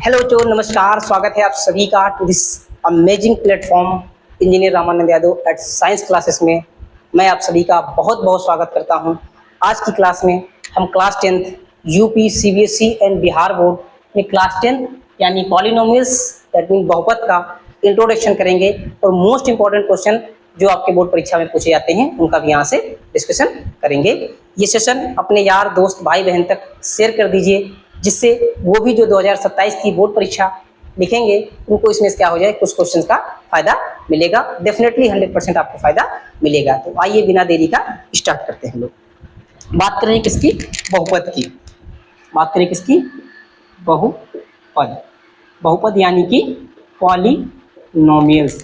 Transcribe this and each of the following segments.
Hello जो नमस्कार, स्वागत है आप सभी का to this amazing platform engineer Ramanand Yadav at science classes में। मैं आप सभी का बहुत बहुत स्वागत करता हूं। आज की क्लास में हम class 10th UP CBSE and Bihar board में क्लास 10 यानी पॉलिनोमियल्स दैट मीन बहुपद का इंट्रोडक्शन करेंगे और मोस्ट इंपॉर्टेंट क्वेश्चन जो आपके बोर्ड परीक्षा में पूछे जाते हैं उनका भी यहाँ से डिस्कशन करेंगे। ये सेशन अपने यार दोस्त भाई बहन तक शेयर कर दीजिए, जिससे वो भी जो 2027 की बोर्ड परीक्षा लिखेंगे उनको इसमें क्या हो जाए, कुछ क्वेश्चन का फायदा मिलेगा। डेफिनेटली 100% आपको फायदा मिलेगा। तो आइए बिना देरी का स्टार्ट करते हैं। हम लोग बात करें किसकी, बहुपद की। बात करें किसकी, बहुपद। बहुपद यानी कि पॉलिनोमियल्स।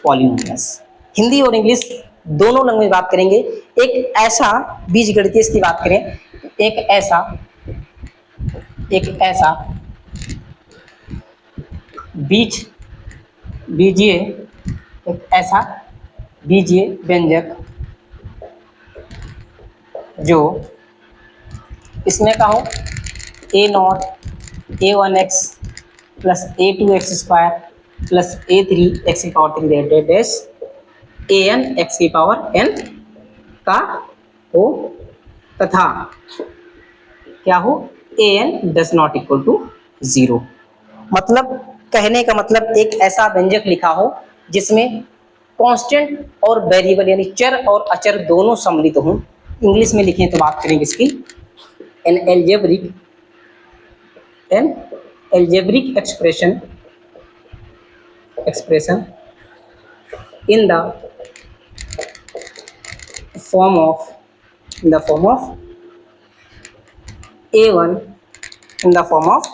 पॉलिनोमियल्स हिंदी और इंग्लिश दोनों लैंग्वेज बात करेंगे। एक ऐसा बीजगणितीय की बात करें, एक ऐसा बीजीय व्यंजक जो इसमें का हो a0 a1x plus a2x square plus a3x की पावर 3 डैश an x की पावर n का हो, तथा क्या हो, an does not equal to 0। मतलब कहने का मतलब एक ऐसा व्यंजक लिखा हो जिसमें कांस्टेंट और वेरिएबल यानी चर और अचर दोनों सम्मिलित हों। इंग्लिश में लिखें तो बात करेंगे इसकी an algebraic expression in the form of a1 in the form of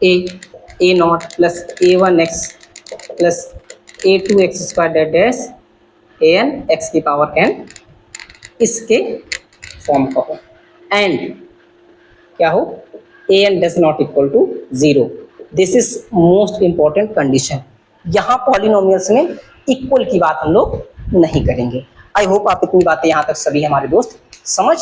a0 plus a1x plus a2x square dash an x की पावर n इसके फॉर्म का हो। एंड क्या हो, an does not equal to 0। This is most important condition. यहाँ polynomials में equal की बात हम लोग नहीं करेंगे। आई होप आप इतनी बातें यहाँ तक सभी हमारे दोस्त समझ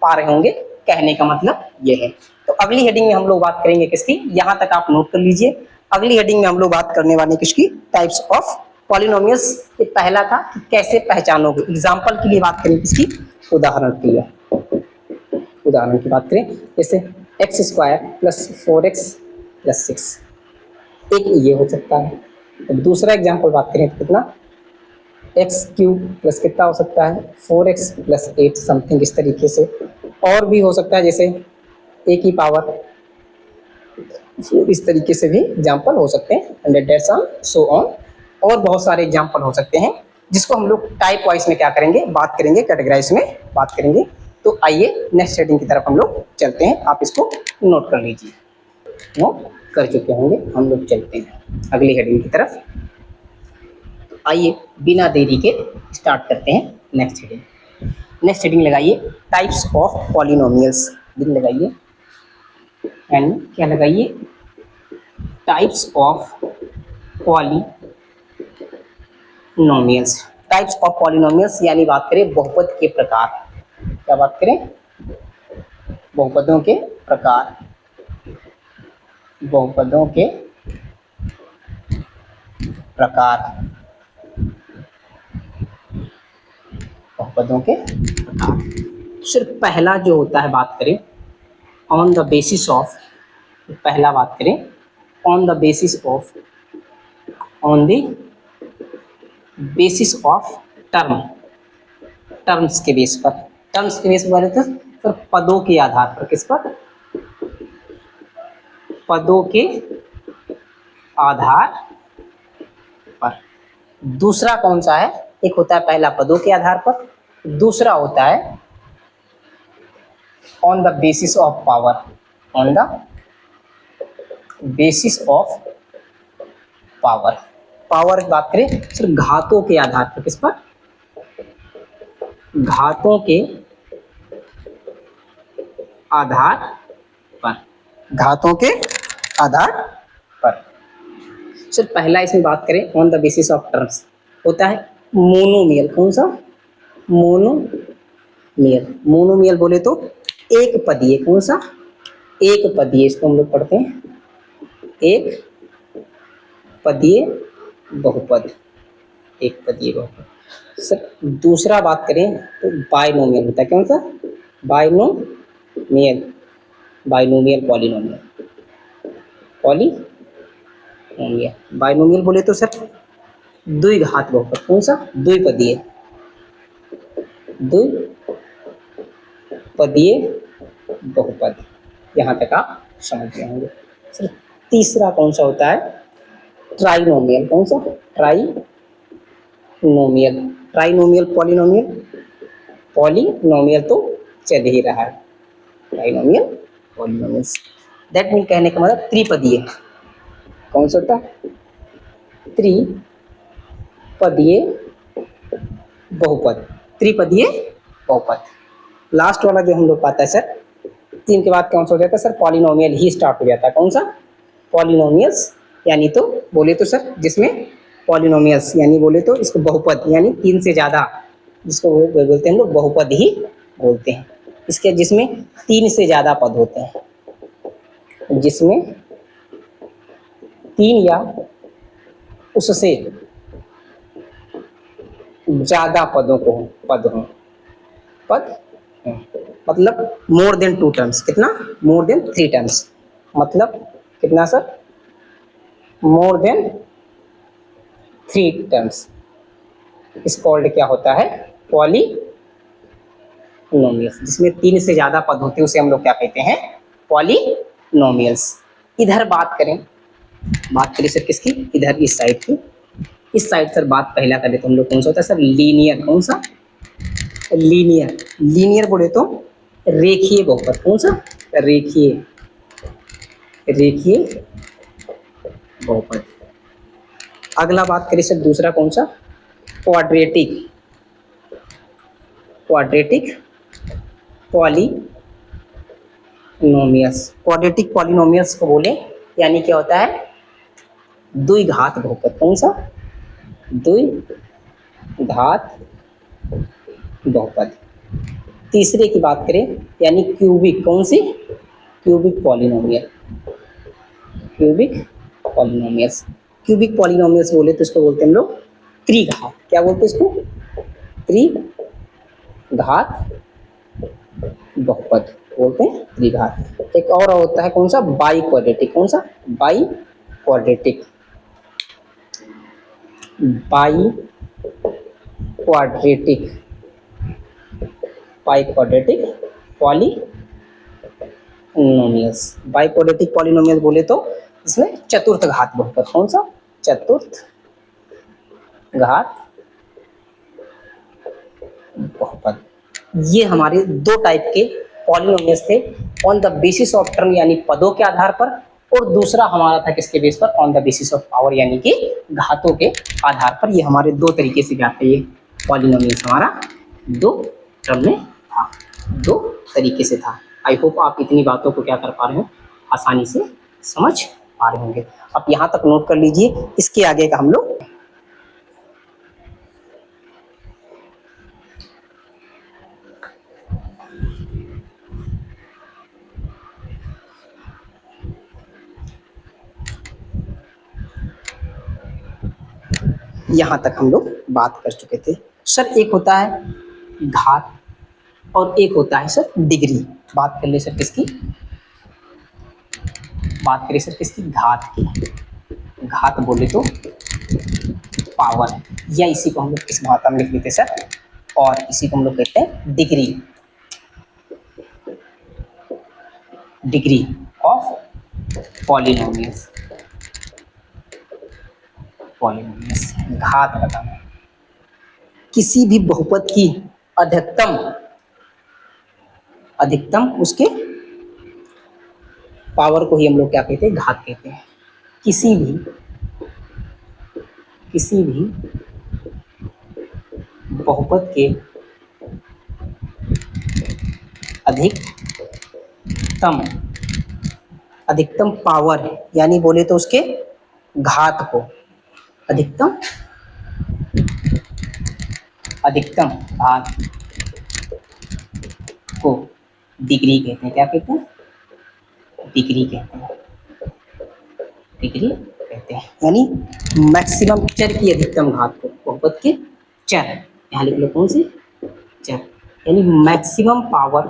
पा रहे होंगे। कहने का मतलब ये है। तो अगली हेडिंग में हम लोग बात करेंगे किसकी, यहाँ तक आप नोट कर लीजिए। अगली हेडिंग में हम लोग बात करने वाले किसकी, टाइप्स ऑफ पॉलिनोमियल्स। ये पहला था कि कैसे पहचानोगे। एग्जाम्पल के लिए बात करें किसकी, उदाहरण के लिए। उदाहरण की बात करें जैसे x square plus 4x plus 6, एक ये हो सकता है। तो दूसरा एग्जाम्पल बात करें तो कितना, एक्स क्यूब प्लस कितना हो सकता है 4x प्लस 8 समथिंग इस तरीके से। और भी हो सकता है जैसे ए की पावर, इस तरीके से भी एग्जाम्पल हो सकते हैं, 100 सो ऑन। और बहुत सारे एग्जाम्पल हो सकते हैं जिसको हम लोग टाइप वाइज में क्या करेंगे, बात करेंगे, कैटेगराइज में बात करेंगे। तो आइए नेक्स्ट हेडिंग की तरफ हम लोग चलते हैं। आप इसको नोट कर लीजिए, नोट कर चुके होंगे। हम लोग चलते हैं अगली हेडिंग की तरफ। आइए बिना देरी के स्टार्ट करते हैं नेक्स्ट हेडिंग। नेक्स्ट हेडिंग लगाइए टाइप्स ऑफ पॉलिनोमियल्स। हेडिंग लगाइए एंड क्या लगाइए, types of polynomials. Types of polynomials यानी बात करें बहुपद के प्रकार। क्या बात करें, बहुपदों के प्रकार। बहुपदों के प्रकार, बहुपदों के प्रकार। सिर्फ पहला जो होता है बात करें ऑन द बेसिस ऑफ, पहला बात करें on the basis of term, terms के बेस पर। टर्म्स के बेस पर तो सिर्फ पदों के आधार पर। किस पर, पदों के आधार पर। दूसरा कौन सा है, एक होता है पहला पदों के आधार पर, दूसरा होता है on the basis of power. On the basis of power. Power की बात करें सिर्फ घातों के आधार पर। किस पर, घातों के आधार पर। घातों के आधार पर। सिर्फ पहला इसमें बात करें on the basis of terms होता है मोनोमियल। कौन सा, मोनोमियल। मोनोमियल बोले तो एक पदीय। कौन सा, एक पदीय, इसको हम लोग पढ़ते हैं एक पदीय बहुपद, एक पदीय बहुपद। सर दूसरा बात करें तो बायनोमियल होता है, कौन सा? Binomial, binomial polynomial, polynomial. Binomial बोले तो सर द्विघात बहुपद, कौन सा? द्विपदीय, द्विपदीय बहुपद। यहाँ तक आप समझ गए होंगे। सर तीसरा कौन सा होता है? ट्राइनोमियल, कौन सा? ट्राइनोमियल, ट्राइनोमियल पॉलिनोमियल, पॉलिनोमियल तो चल ही रहा है, ट्राइनोमियल पॉलिनोमियल्स। दैट मीन कहने का मतलब त्रिपदीय, कौन सा होता है? त्रिपदीय बहुपद, त्रिपदीय बहुपद। लास्ट वाला जो हम लोग पाता है सर, 3 के बाद कौन सा हो जाता है सर? पॉलिनोमियल ही स्टार्ट हो जाता है, कौन सा? पॉलिनोमियल्स, यानी तो बोले तो सर जिसमें पॉलिनोमियल्स यानी बोले तो इसको बहुपद, यानी 3 से ज़्यादा, जिसको बोलते हैं हम लोग बहुपद ही बोलते हैं। इसके जिसमें 3 से ज़्यादा पद होते हैं, जिसमें 3 या उससे ज़्यादा पदों को पद हों, पद हों। मतलब मोर देन 2 टर्म्स, कितना? मोर देन 3 टर्म्स, मतलब कितना सर? More than 3 terms. इस कॉल्ड क्या होता है? पॉलिनोमियल्स। जिसमें 3 से ज़्यादा पद होते हैं उसे हम लोग क्या कहते हैं? पॉलिनोमियल्स। इधर बात करें, बात करें सर किसकी? इधर इस साइड की। इस साइड सर बात पहला करें तो हम लोग कौन सा होता है सर? लीनियर, कौन सा? लीनियर, लीनियर बोले तो रेखीय बहुपद, कौन सा? रेखीय, रेखीय बहुपद। अगला बात करें सर दूसरा कौन सा? Quadratic, quadratic polynomials. Quadratic polynomials को बोले यानी क्या होता है? द्विघात बहुपद, कौन सा? द्विघात बहुपद। तीसरे की बात करें यानी क्यूबिक, कौन सी? Cubic polynomial, cubic polynomials. Cubic polynomials बोले तो इसको बोलते हैं हम लोग त्रिघात। क्या बोलते हैं इसको? त्रिघात बहुपद बोलते हैं, त्रिघात। एक और होता है कौन सा? बाई क्वाड्रेटिक, कौन सा? By quadratic, by quadratic, by quadratic polynomials. By quadratic polynomial बोले तो इसमें चतुर्थ घात बहुपद, कौन सा? चतुर्थ घात बहुपद। ये हमारे 2 टाइप के पॉलिनोमियल्स थे, on the basis of term यानी पदों के आधार पर, और दूसरा हमारा था किसके बेस पर? On the basis of power यानी कि घातों के आधार पर। ये हमारे 2 तरीके से जाते हैं, ये पॉलिनोमियल्स हमारा 2 टर्म में था, 2 तरीके से था। आई होप आप इतनी बातों को क्या कर पा रहे हो? आसानी से समझ पा रहे होंगे। आप यहाँ तक नोट कर लीजिए, इसके आगे का हम लोग यहाँ तक हम लोग बात कर चुके थे। सर एक होता है घात और एक होता है सर डिग्री। बात कर ले सर किसकी? बात करें सर किसकी? घात की। घात बोले तो पावर, या इसी को हम लोग किस भाषा में लिख लेते सर? और इसी को हम लोग कहते हैं degree, degree of polynomials. Polynomials घात बताना किसी भी बहुपद की अधिकतम, अधिकतम उसके पावर को ही हम लोग क्या कहते हैं? घात कहते हैं। किसी भी बहुपद के अधिकतम, अधिकतम पावर यानी बोले तो उसके घात को, अधिकतम, अधिकतम घात को डिग्री कहते हैं। क्या कहते हैं? डिग्री कहते हैं, डिग्री कहते हैं, यानी मैक्सिमम चर की अधिकतम घात को, बहुपद के चर, यहाँ लिख लो कौन सी, चर, यानी maximum power,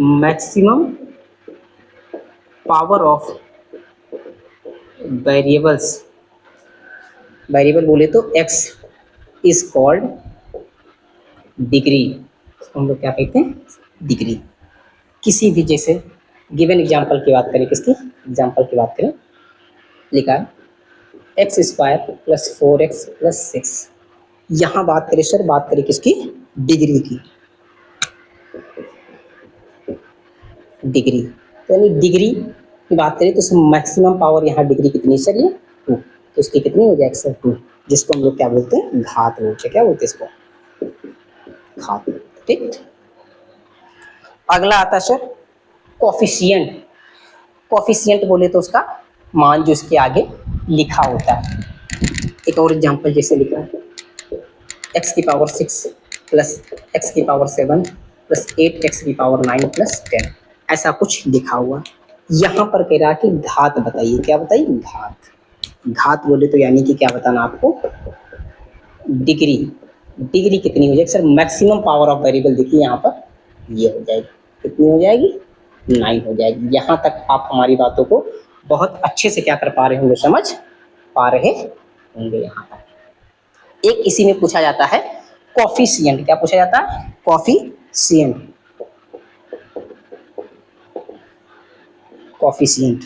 maximum power of variables, variable बोले तो x इज कॉल्ड डिग्री, इसको हम लोग क्या कहते हैं, डिग्री। किसी भी, जैसे गिवन एग्जांपल की बात करें, किसकी एग्जांपल की बात करें, लिखा है x square plus 4x plus 6, यहाँ बात करें सर, बात करें किसकी, डिग्री की, डिग्री, तो यानी डिग्री की बात करें तो मैक्सिमम पावर यहाँ डिग्री कितनी सर, ये 2, तो इसकी कितनी हो जाएगी सर 2, जिसको हम लोग क्या बोलते हैं, घात बोलते हैं, क्या बोलते हैं इसको, घात, ठीक। अगला आता है सर कोफिशिएंट, कोफिशिएंट बोले तो उसका मान जो इसके आगे लिखा होता है। एक और एग्जांपल जैसे लिखा है x की पावर 6 प्लस x की पावर 7 प्लस 8x की पावर 9 प्लस 10, ऐसा कुछ लिखा हुआ है। यहाँ पर कह रहा कि घात बताइए, क्या बताइए, घात, घात बोले तो यानी कि क्या बताना आपको, डिग्री, डिग्री कितनी हो जाएगी sir, maximum power of variable देखिए यहाँ पर ये हो जाएगी, कितनी हो जाएगी, 9 हो जाएगी। यहाँ तक आप हमारी बातों को बहुत अच्छे से क्या कर पा रहे होंगे, समझ पा रहे होंगे। यहाँ तक एक इसी में पूछा जाता है कोफिशिएंट, क्या पूछा जाता है, कोफिशिएंट, कोफिशिएंट,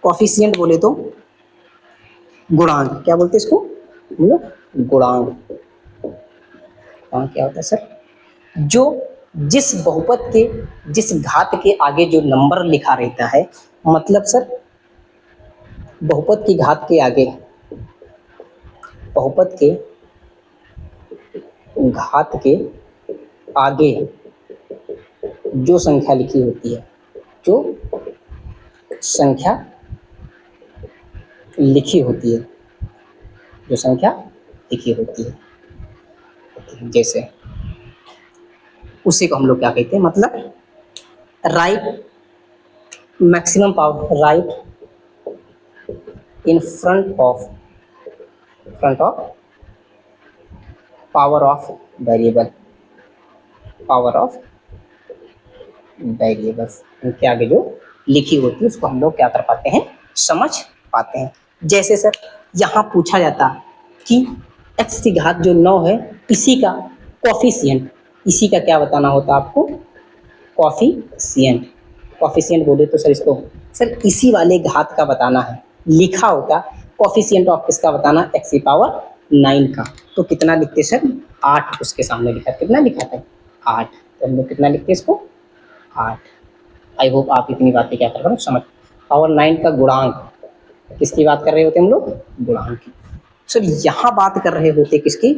कोफिशिएंट बोले तो गुणांक, क्या बोलते हैं इसको हम लोग, गुणांक, गुणांक क्या होता है सर, जो जिस बहुपद के, जिस घात के आगे जो नंबर लिखा रहता है, मतलब सर बहुपद की घात के आगे, बहुपद के घात के आगे जो संख्या लिखी होती है, जो संख्या लिखी होती है, जो संख्या लिखी होती है, जैसे उसी को हम लोग क्या कहते हैं, मतलब right maximum power, right in front of power of variable, power of variables, इनके आगे जो लिखी होती है उसको हम लोग क्या कर पाते हैं, समझ पाते हैं। जैसे सर यहाँ पूछा जाता कि x की घात जो 9 है, इसी का कोफिशिएंट, इसी का क्या बताना होता आपको, कोफिशिएंट, कोफिशिएंट बोले तो सर इसको, सर इसी वाले घात का बताना है, लिखा होता कोफिशिएंट ऑफ किसका बताना, x की पावर 9 का, तो कितना लिखते सर, 8 उसके सामने लिखा, कितना लिखा था, 8, तो हम लोग कितना लिखते इसको, 8। आई होप आप इतनी बातें क्या कर रहे हो, समझ। पावर 9 का गुणांक, किसकी बात कर रहे होते हम लोग, गुणांक की। सर यहाँ बात कर रहे होते किसकी,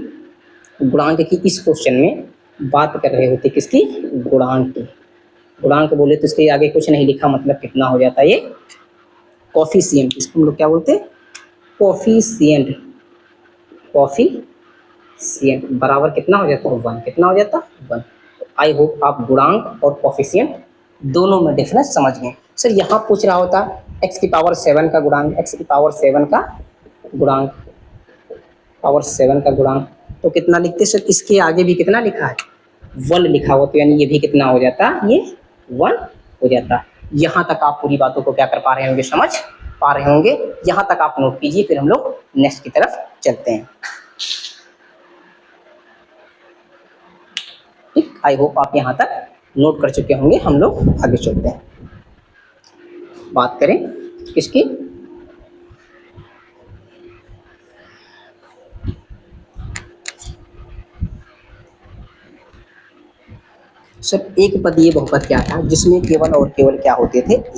गुणांक की, इस क्वेश्चन में बात कर रहे होते किसकी, गुणांक की। गुणांक बोले तो इसके आगे कुछ नहीं लिखा, मतलब कितना हो जाता है ये, कोफिशिएंट, इसको हम लोग क्या बोलते हैं, कोफिशिएंट, कोफिशिएंट बराबर कितना हो जाता है, 1, कितना हो जाता है, 1। आई होप आप गुणांक और कोफिशिएंट दोनों में डिफरेंस समझ गए। सर यहाँ पूछ रहा होता x की पावर 7 का गुणांक, x की पावर 7 का गुणांक, पावर 7 का गुणांक, तो कितना लिखते सर, इसके आगे भी कितना लिखा है, 1 लिखा हुआ, तो यानी ये भी कितना हो जाता, ये 1 हो जाता। यहाँ तक आप पूरी बातों को क्या कर पा रहे होंगे, समझ पा रहे होंगे। यहाँ तक आप नोट कीजिए, फिर हम लोग नेक्स्ट की तरफ चलते हैं। ठीक, आई होप आप यहाँ तक नोट कर चुके होंगे। हम लोग आगे चलते हैं, बात करें किसकी, सर एक पदीय बहुपद क्या था, जिसमें केवल और केवल क्या होते थे, एक।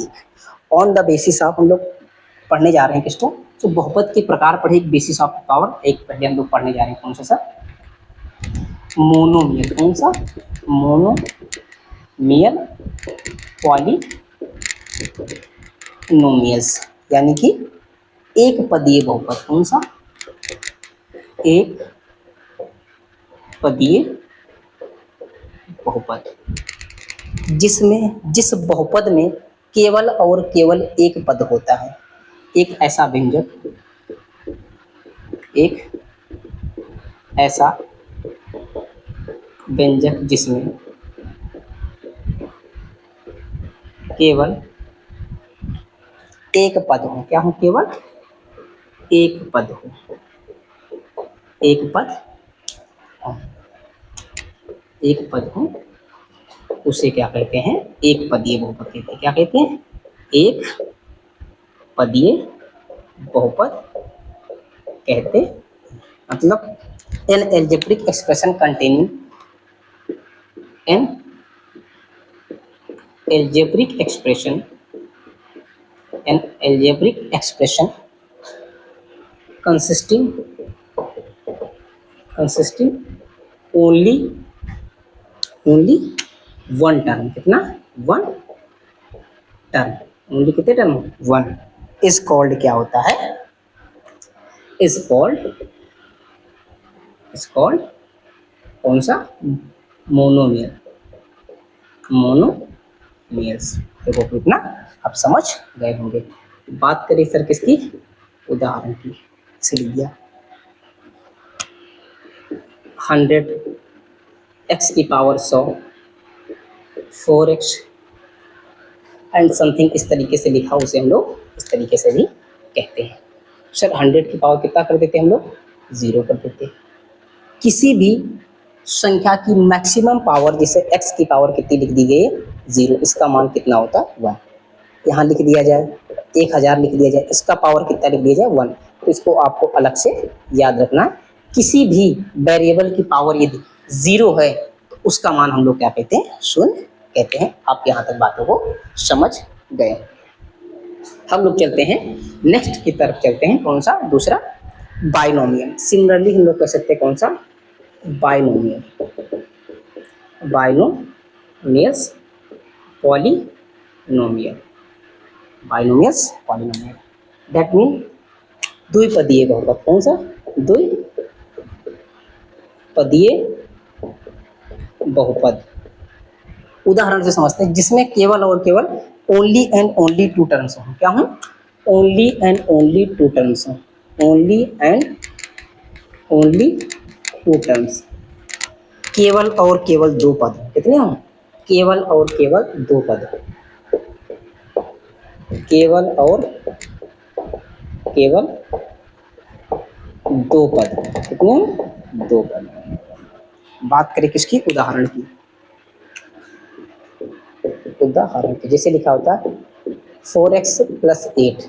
ऑन द बेसिस ऑफ, हम लोग पढ़ने जा रहे हैं किसको, तो बहुपद के प्रकार पढ़े, एक बेसिस ऑफ पावर, एक पहले हम लोग पढ़ने जा रहे हैं कौन सा सर, मोनोमियल, कौन सा, मोनोमियल पॉलिनोमियल्स, यानी कि एक पदीय बहुपद, कौन सा, एक पदीय बहुपद। जिस बहुपद में केवल और केवल एक पद होता है, एक ऐसा व्यंजक, एक ऐसा व्यंजक जिसमें केवल एक पद हो, क्या हो, केवल एक पद हो, एक पद हो, एक पद हो, उसे क्या कहते हैं, एक पदीय बहुपद कहते हैं। क्या कहते हैं, एक पदीय बहुपद कहते, मतलब an algebraic expression containing, an algebraic expression, an algebraic expression consisting only one term, कितना, वन टर्म, ओनली कितने टर्म, वन, इज कॉल्ड, क्या होता है, इज कॉल्ड कौन सा, मोनोमियल, मोनोमियल्स। देखो कितना आप समझ गए होंगे। बात करें सर किसकी, उदाहरण की, से लिख दिया 100x की पावर 100, 4x एंड समथिंग, इस तरीके से लिखा, उसे हम लोग इस तरीके से भी कहते हैं। सर 100 की पावर कितना कर देते हैं हम लोग, 0 कर देते हैं। किसी भी संख्या की मैक्सिमम पावर, जैसे x की पावर कितनी लिख दी गई है, 0, इसका मान कितना होता है, 1। यहाँ लिख दिया जाए 1000 लिख दिया जाए, इसका पावर कितना लिख दिया जाए, 1। तो इसको आपको अलग से याद रखना। किसी भी वेरिएबल की पावर यदि 0 है तो उसका मान हम लोग क्या कहते हैं, शून्य कहते हैं। आप यहाँ तक बातों को समझ गए। हम लोग चलते हैं नेक्स्ट की तरफ, चलते हैं, कौन सा, दूसरा, बाइनोमियल। सिमिलरली हम लोग कह सकते हैं कौन सा, binomial, binomials, polynomial, binomials, polynomial, that mean द्विपदीय बहुपद। कौन सा, द्विपदीय बहुपद। उदाहरण से समझते हैं, जिसमें केवल और केवल only and only two terms हो। क्या हो, only and only two terms हो, only and only two terms, केवल और केवल दो पद। कितने हो, केवल और केवल दो पद, केवल और केवल दो पद, कितने, दो पद। बात करें किसकी, उदाहरण की, उदाहरण की, जैसे लिखा होता है 4x + 8,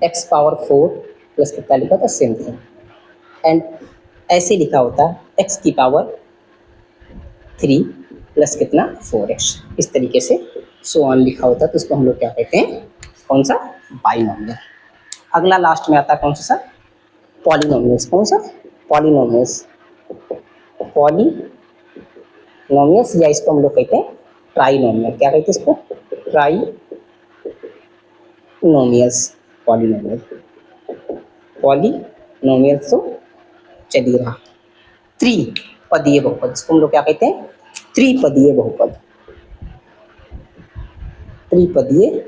x पावर 4 प्लस कितना लिखा था, सेम थिंग, एंड ऐसे लिखा होता है x की पावर 3 प्लस कितना, 4x, इस तरीके से सो ऑन लिखा होता है। तो इसको हम लोग क्या कहते हैं, कौन सा, बाइनोमियल। अगला लास्ट में आता है कौन सा सर, पॉलिनोमियल्स। कौन सा, पॉलिनोमियल्स, पॉलिनोमियल्स, या इसको हम लोग कहते हैं ट्राइनोमियल। क्या कहते हैं इसको, ट्राइनोमियल्स, पॉलिनोमियल, पॉलिनोमियल्स। तो चलिए रहा त्रिपदीय बहुपद, इसको हम लोग क्या कहते हैं, त्रिपदीय बहुपद, त्रिपदीय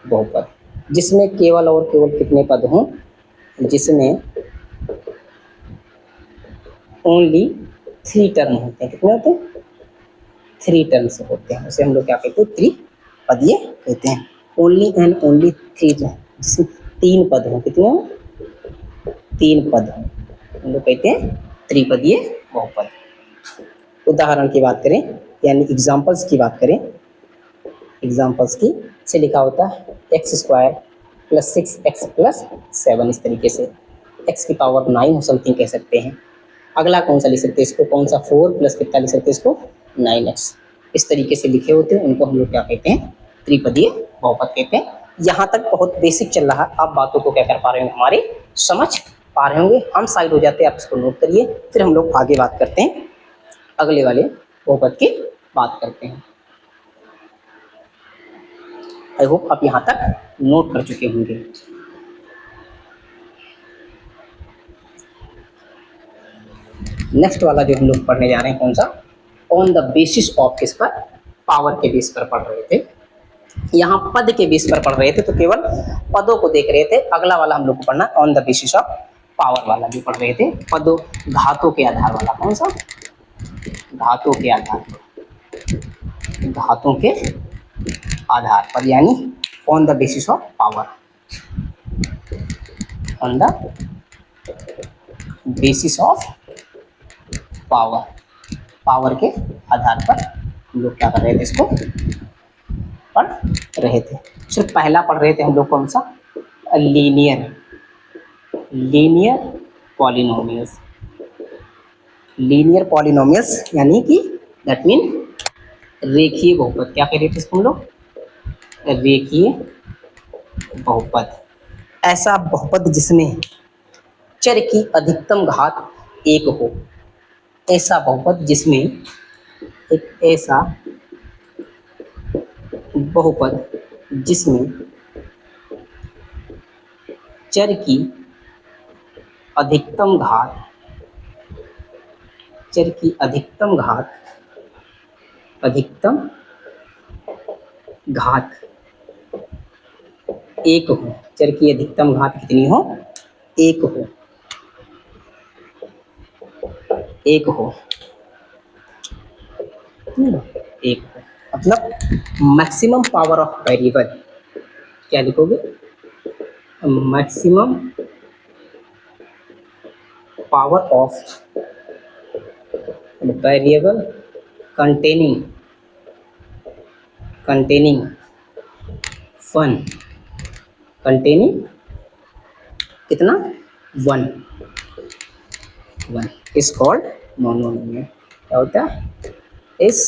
बहुपद, जिसमें केवल और केवल कितने पद हों, जिसमें ओनली 3 टर्म होते हैं। कितने होते हैं, 3 टर्म्स होते हैं, उसे हम लोग क्या कहते हैं, त्रिपदीय कहते हैं। ओनली एंड ओनली 3, जिसमें 3 पद हों, कितने हो, 3 पद हों, हम लोग कहते हैं त्रिपदीय बहुपद। उदाहरण की बात करें, यानी एग्जाम्पल्स की बात करें, एग्जाम्पल्स की, से लिखा होता है x² + 6x + 7, इस तरीके से x की पावर 9 हो, समथिंग कह सकते हैं। अगला कौन सा लिख सकते हैं इसको, कौन सा, 4 प्लस कितना लिख सकते हैं इसको, 9x, इस तरीके से लिखे होते हैं, उनको हम लोग क्या कहते हैं, त्रिपदीय बहुपद कहते हैं। यहाँ तक बहुत बेसिक चल रहा है, आप बातों को क्या कर पा रहे होंगे, हमारे समझ पा रहे होंगे। हम साइड हो जाते हैं, आप इसको नोट करिए, फिर हम लोग आगे बात करते हैं, अगले वाले बहुपद की बात करते हैं। आई होप आप यहाँ तक नोट कर चुके होंगे। नेक्स्ट वाला जो हम लोग पढ़ने जा रहे हैं, कौन सा, ऑन द बेसिस ऑफ किस पर, पावर के बेस पर पढ़ रहे थे। यहाँ पद के बेस पर पढ़ रहे थे तो केवल पदों को देख रहे थे। अगला वाला हम लोग को पढ़ना on the basis of power वाला भी पढ़ रहे थे, पदों घातों के आधार वाला। कौन सा? घातों के आधार पर, घातों के आधार पर, यानी on the basis of power, on the basis of power, power के आधार पर हम लोग क्या कर रहे थे, इसको पढ़ रहे थे। सिर्फ पहला पढ़ रहे थे हम लोग कौन सा? Linear, linear polynomials, linear polynomials यानी कि दैट मीन रेखीय बहुपद। क्या कह रहे थे इसको हम लोग? रेखीय बहुपद। ऐसा बहुपद जिसमें चर की अधिकतम घात 1 हो, ऐसा बहुपद जिसमें एक ऐसा बहुपद जिसमें चर की अधिकतम घात, चर की अधिकतम घात, अधिकतम घात 1 हो। चर की अधिकतम घात कितनी हो? 1 हो, 1 हो, 1 हो। मतलब मैक्सिमम पावर ऑफ वेरिएबल, क्या लिखोगे? Maximum power of variable containing one, containing कितना? 1 इज कॉल्ड मोनोनोमियल। क्या होता है? इज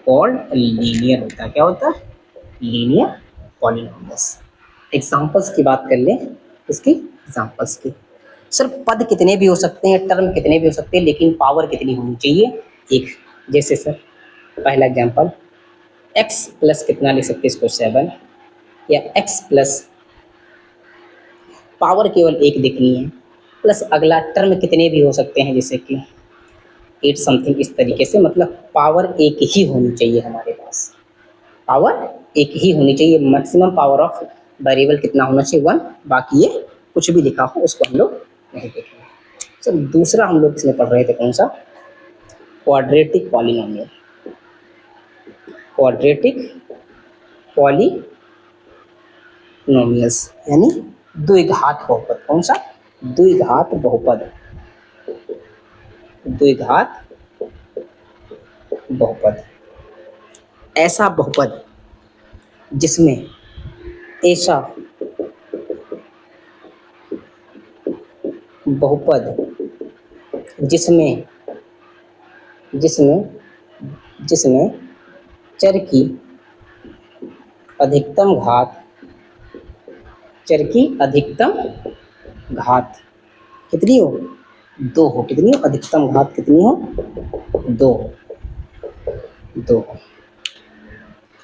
कॉल्ड लीनियर होता है। क्या होता है? Linear polynomials. एग्जांपल्स की बात कर लें, इसकी एग्जांपल्स की। सर पद कितने भी हो सकते हैं, टर्म कितने भी हो सकते हैं, लेकिन पावर कितनी होनी चाहिए? 1। जैसे सर पहला एग्जांपल, x प्लस कितना लिख सकते हैं इसको? 7, या x प्लस पावर केवल 1 दिखनी है, प्लस अगला टर्म कितने भी हो सकते हैं, जैसे कि 8 समथिंग, इस तरीके से। मतलब पावर 1 ही होनी चाहिए हमारे पास, पावर 1 ही होनी चाहिए। मैक्सिमम पावर ऑफ वेरिएबल कितना होना चाहिए? 1। बाकी ये कुछ भी लिखा हो उसको हम लोग नहीं देखेंगे। सर दूसरा हम लोग इसमें पढ़ रहे थे कौन सा? क्वाड्रेटिक पॉलिनोमियल, क्वाड्रेटिक पॉलिनोमियल्स यानी द्विघात बहुपद। कौन सा? द्विघात बहुपद, द्विघात बहुपद। ऐसा बहुपद जिसमें ऐसा बहुपद जिसमें जिसमें जिसमें चर की अधिकतम घात, चर की अधिकतम घात कितनी हो? 2 हो। कितनी हो? अधिकतम घात कितनी हो? 2 हो।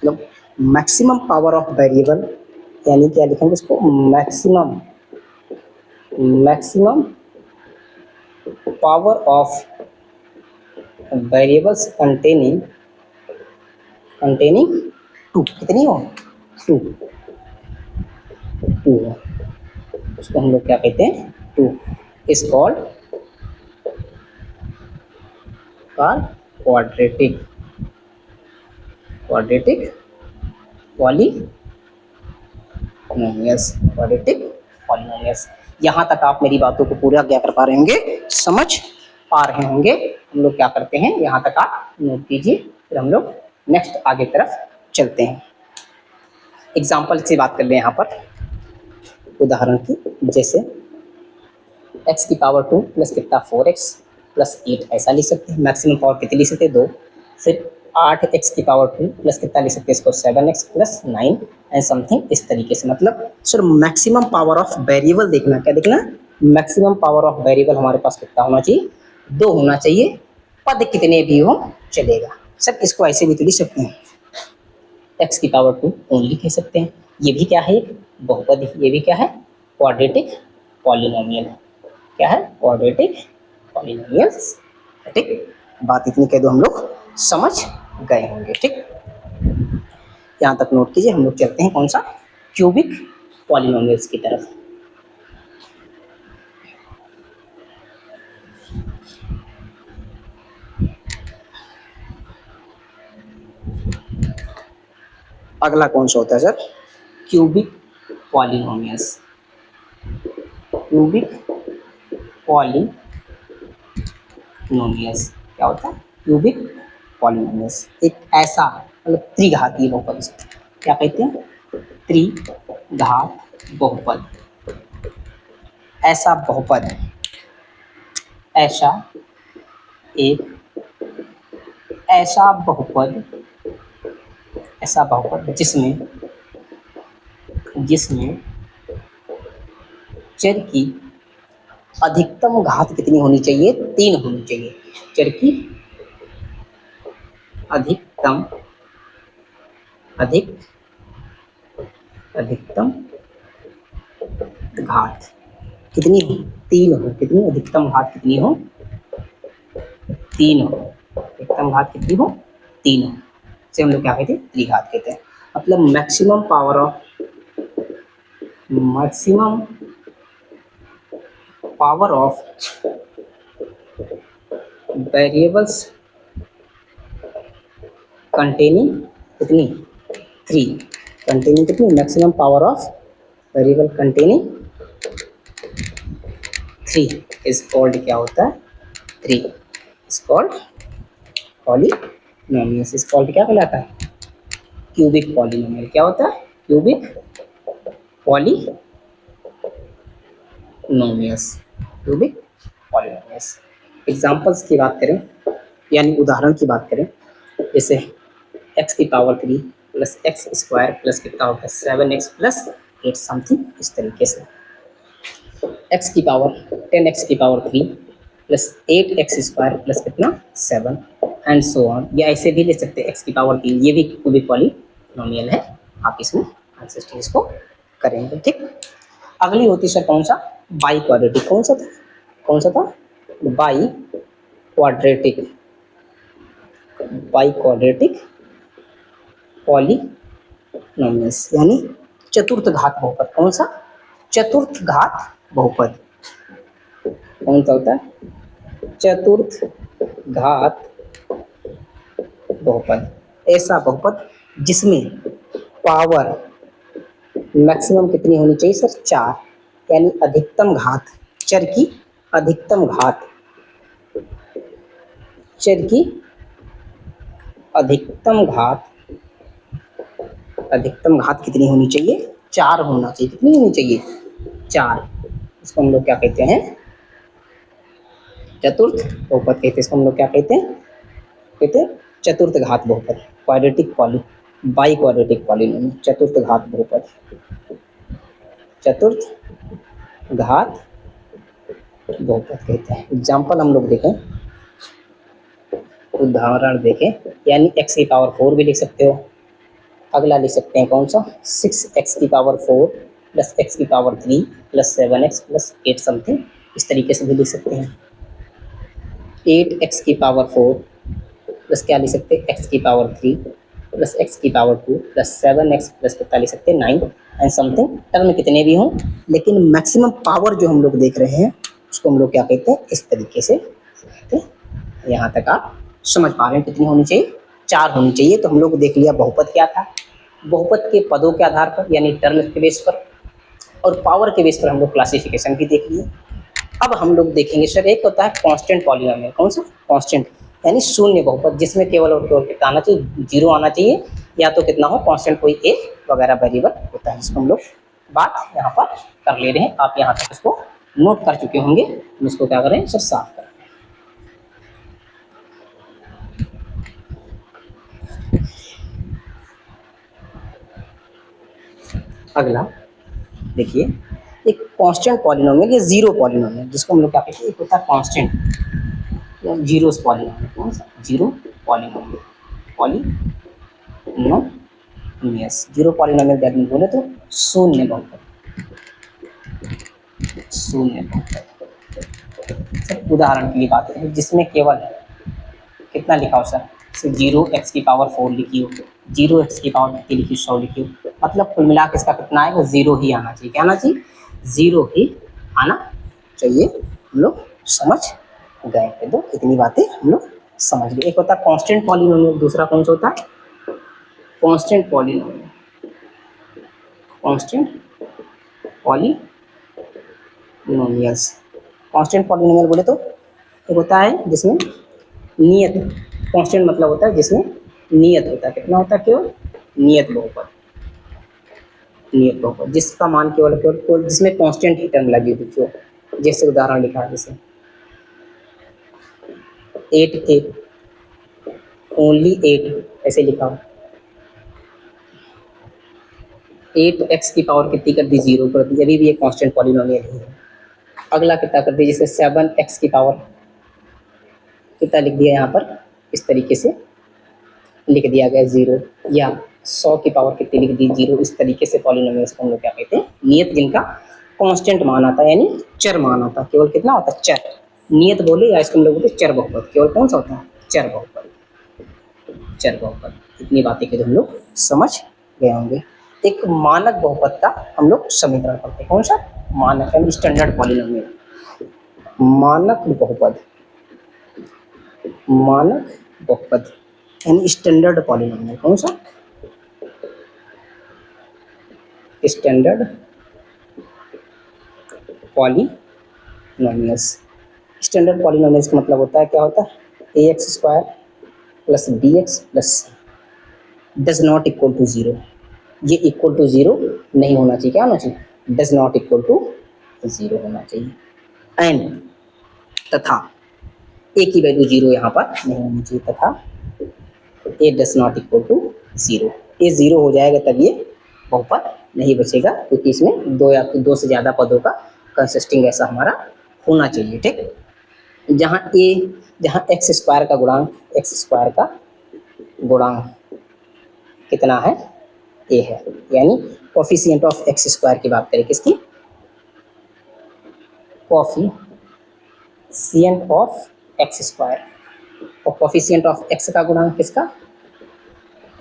मतलब मैक्सिमम पावर ऑफ वेरिएबल, यानी क्या लिखेंगे इसको? Maximum power of variables containing 2। कितनी हो? 2 हो। उसको हम लोग क्या कहते हैं? 2 is called quadratic polynomials, quadratic polynomials. यहाँ तक आप मेरी बातों को पूरा क्या कर पा रहे होंगे? समझ पा रहे होंगे। हम लोग क्या करते हैं, यहाँ तक आप नोट कीजिए, फिर हम लोग नेक्स्ट आगे तरफ चलते हैं। एग्जाम्पल से बात कर लें यहाँ पर, उदाहरण की। जैसे x की पावर 2 प्लस कितना? 4x प्लस 8, ऐसा लिख सकते हैं। मैक्सिमम पावर कितनी लिख सकते हैं? 2। फिर 8x की पावर 2 प्लस कितना लिख सकते हैं इसको? 7x प्लस 9 एंड समथिंग, इस तरीके से। मतलब sir maximum power of variable देखना, क्या देखना? मैक्सिमम पावर ऑफ वेरिएबल हमारे पास कितना होना चाहिए? 2 होना चाहिए। पद कितने भी हो चलेगा। सर इसको ऐसे भी तो लिख सकते हैं, x की पावर 2 ओनली कह सकते हैं। ये भी क्या है? एक बहुपद। ये भी क्या है? Quadratic polynomial. क्या है? क्वाड्रेटिक पॉलिनोमियल्स, ठीक। बात इतनी कह दो हम लोग समझ गए होंगे। ठीक, यहाँ तक नोट कीजिए। हम लोग चलते हैं कौन सा, क्यूबिक पॉलिनोमियल्स की तरफ। अगला कौन सा होता है sir, cubic polynomials. Cubic polynomials क्या होता है, क्यूबिक पॉलिनोमियल्स एक ऐसा मतलब त्रिघातीय बहुपद, क्या कहते हैं, त्रिघात बहुपद। ऐसा बहुपद, ऐसा एक ऐसा बहुपद, ऐसा बहुपद जिसमें चर की अधिकतम घात कितनी होनी चाहिए, 3 होनी चाहिए। चर की अधिकतम घात कितनी हो, 3 हो। कितनी अधिकतम घात कितनी हो, 3 हो। अधिकतम घात कितनी हो, 3 हो। इसे हम लोग क्या कहते हैं, त्रिघात कहते हैं। मतलब maximum power of variables containing कितनी, 3। कंटेनिंग कितनी, maximum power of variable containing 3 is called, क्या होता है, 3 is called polynomials. Is called क्या कहलाता है, क्यूबिक पॉलिनोमियल। क्या होता है, cubic polynomials. Cubic polynomials. Examples की बात करें, यानी उदाहरण की बात करें, जैसे x की power 3 plus x square plus कितना होगा 7x प्लस 8 समथिंग, इस तरीके से। x की पावर 10x की power 3 plus 8x square plus कितना 7 एंड सो ऑन। या ऐसे भी ले सकते हैं x की पावर 3, ये भी क्यूबिक पॉलिनोमियल है। आप इसमें आंसर इसको करेंगे। ठीक, अगली होती है सर कौन सा, बाई क्वाड्रेटिक। कौन सा था, बाई क्वाड्रेटिक पॉलिनोमियल्स, यानी चतुर्थ घात बहुपद। कौन सा, चतुर्थ घात बहुपद। कौन सा होता है, चतुर्थ घात बहुपद। ऐसा बहुपद जिसमें पावर मैक्सिमम कितनी होनी चाहिए सर, 4। यानी अधिकतम घात, चर की अधिकतम घात, चर की अधिकतम घात कितनी होनी चाहिए, 4 होना चाहिए। कितनी होनी चाहिए, 4। इसको हम लोग क्या कहते हैं, चतुर्थ बहुपद कहते हैं। इसको हम लोग क्या कहते हैं, चतुर्थ घात बहुपद। बाई क्वाड्रेटिक पॉलिनोमियल, चतुर्थ घात बहुपद, चतुर्थ घात बहुपद कहते हैं। एग्जाम्पल हम लोग देखें, उदाहरण देखें, यानी x की पावर 4 भी लिख सकते हो। अगला लिख सकते हैं कौन सा, 6x की पावर 4 प्लस x की power 3 plus 7x plus 8 something, इस तरीके से भी लिख सकते हैं। 8x की पावर 4 प्लस क्या लिख सकते हैं, x की पावर 3 प्लस x की पावर 2 प्लस 7x प्लस कितना लिख सकते हैं 9 एंड समथिंग। टर्म कितने भी हों, लेकिन मैक्सिमम पावर जो हम लोग देख रहे हैं उसको हम लोग क्या कहते हैं, इस तरीके से कहते हैं। यहाँ तक आप समझ पा रहे हैं, कितनी होनी चाहिए, 4 होनी चाहिए। तो हम लोग देख लिया बहुपद क्या था, बहुपद के पदों के आधार पर यानी टर्म के बेस पर, और पावर के बेस पर हम लोग क्लासिफिकेशन भी देख लिए। अब हम लोग देखेंगे सर, एक होता है कांस्टेंट पॉलिनोमियल। कौन सा, कांस्टेंट यानी शून्य बहुपद, जिसमें केवल और केवल कितना आना चाहिए, 0 आना चाहिए, या तो कितना हो कांस्टेंट कोई a वगैरह वेरिएबल होता है। इसको हम लोग बात यहाँ पर कर ले रहे हैं। आप यहाँ तक इसको नोट कर चुके होंगे। हम इसको क्या करें सर, साफ करें। अगला देखिए, एक कांस्टेंट पॉलिनोमियल या जीरो पॉलिनोमियल, जिसको हम लोग क्या कहते हैं, एक होता है कांस्टेंट या जीरोस पॉलिनोमियल। कौन सा, zero polynomial, polynomials. Zero polynomial क्या बोले तो शून्य बहुपद, शून्य बहुपद। उदाहरण की बात करें, जिसमें केवल कितना लिखा हो सर? सिर्फ 0 x⁴ लिखी हो, 0 x⁴ कितनी लिखी, 100 लिखी हो, मतलब कुल मिला के इसका कितना आएगा? 0 ही आना चाहिए। क्या आना चाहिए? 0 ही आना चाहिए। हम लोग समझ गए थे, तो इतनी बातें हम लोग समझ गए। एक होता है कांस्टेंट पॉलिनोमियल, दूसरा कौन सा होता है? Constant polynomial. Constant polynomials, constant polynomial बोले तो एक होता है जिसमें नियत, कांस्टेंट मतलब होता है जिसमें नियत होता है। कितना होता है? केवल नियत बहुपद, नियत बहुपद जिसका मान केवल केवल केवल जिसमें कांस्टेंट ही टर्म लगी हुई हो। जैसे उदाहरण लिखा है, जैसे 8 के ओनली 8 ऐसे लिखा हो, 8 x⁴ कितनी कर दी? 0 कर दी, अभी भी ये कांस्टेंट पॉलिनोमियल ही है। अगला कितना कर दी? जैसे 7 x⁴ कितना लिख दिया यहाँ पर? इस तरीके से लिख दिया गया 0, या 100 कितनी लिख दी? 0। इस तरीके से पॉलिनोमियल्स को हम लोग क्या कहते हैं? नियत, जिनका कांस्टेंट मान आता है, यानी चर मान आता है। केवल कितना होता है? चर। नियत बोले या इसको हम लोग बोलते हैं चर बहुपद। केवल कौन सा होता है? चर बहुपद, चर बहुपद। इतनी बातें के हम लोग समझ गए होंगे। एक मानक बहुपद का हम लोग समीकरण पढ़ते हैं। कौन सा? मानक, यानी स्टैंडर्ड पॉलिनोमियल। मानक बहुपद, मानक बहुपद यानी स्टैंडर्ड पॉलिनोमियल। कौन सा? Standard polynomials. स्टैंडर्ड पॉलिनोमियल्स का मतलब होता है, क्या होता है? ax² plus bx plus does not equal to 0। ये इक्वल टू 0 नहीं होना चाहिए। क्या होना चाहिए? डज नॉट इक्वल टू 0 होना चाहिए। एंड तथा ए की वैल्यू 0 यहाँ पर नहीं होनी चाहिए, तथा ए डज नॉट इक्वल टू 0। ए 0 हो जाएगा तब ये बहुपद नहीं बचेगा, क्योंकि इसमें दो या दो से ज़्यादा पदों का कंसिस्टिंग ऐसा हमारा होना चाहिए। ठीक, जहाँ x² का गुणांक, x² का गुणांक कितना है? ए है, यानी कोफिशिएंट ऑफ x² की बात करें, किसकी? Coefficient of x²। और कोफिशिएंट ऑफ x का गुणांक किसका?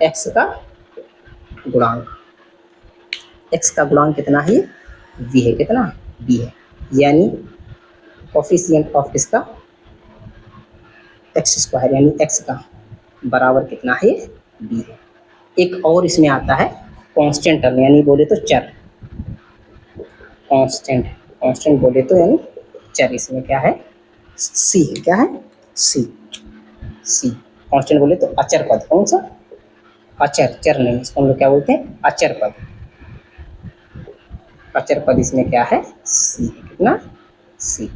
x का गुणांक, x का गुणांक कितना है? v है। कितना? v है, यानी कोफिशिएंट ऑफ इसका x² यानी x का बराबर कितना है? v है। एक और इसमें आता है कांस्टेंट टर्म, यानी बोले तो चर। कांस्टेंट, कांस्टेंट बोले तो यानी चर। इसमें क्या है? c है। क्या है? c, c। कांस्टेंट बोले तो अचर पद। कौन सा? अचर, चर नहीं, इसको हम लोग क्या बोलते हैं? अचर पद। अचर पद इसमें क्या है? c। कितना? c।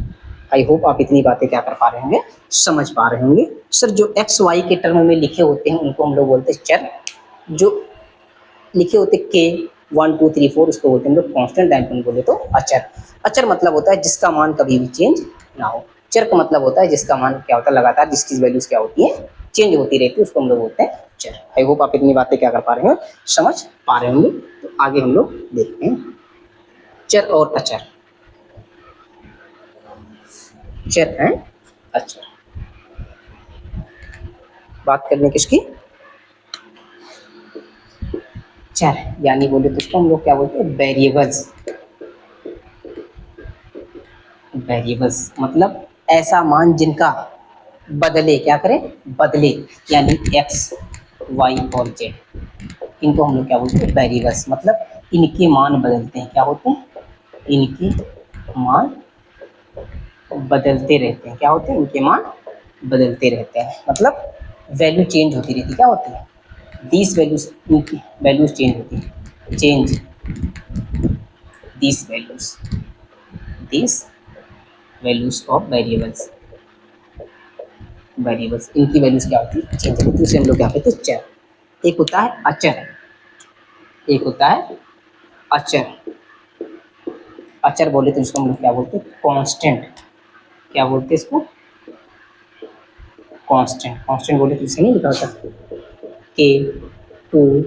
आई होप आप इतनी बातें क्या कर पा रहे होंगे? समझ पा रहे होंगे। सर जो एक्स वाई के टर्म में लिखे होते हैं उनको हम लोग बोलते हैं चर। जो लिखे होते के 1 2 3 4 इसको बोलते हैं हम लोग कांस्टेंट। दैन बोले तो अचर। अचर मतलब होता है जिसका मान कभी भी चेंज ना हो। चर का मतलब होता है जिसका मान क्या होता है? लगातार जिसकी वैल्यूज क्या होती है? चेंज होती रहती है, उसको हम लोग बोलते हैं चर। आई होप आप इतनी बातें क्या कर पा रहे हो? समझ पा रहे होंगे। तो आगे हम लोग देखते हैं चर और अचर। चर है अचर। बात करने किसकी? चर, यानी बोले तो उसको हम लोग क्या बोलते हैं? वेरिएबल्स। वेरिएबल्स मतलब ऐसा मान जिनका बदले, क्या करें? बदले, यानी x, y और z। इनको हम लोग क्या बोलते हैं? वेरिएबल्स। मतलब इनके मान बदलते हैं। क्या होते हैं? इनके मान बदलते रहते हैं। क्या होते हैं? इनके मान बदलते रहते हैं, मतलब वैल्यू चेंज होती रहती है। क्या होती है? दीज वैल्यूज, इनकी वैल्यूज चेंज होती है। Change these values, these values of variables. Variables इनकी वैल्यूज क्या होती है? चेंज होती है। उसे हम लोग क्या कहते हैं? चर। एक होता है अचर, एक होता है अचर। अचर बोले तो इसको हम लोग क्या बोलते हैं? कांस्टेंट। क्या बोलते हैं इसको? कांस्टेंट। कांस्टेंट बोले तो इसे नहीं लिखा होता के 2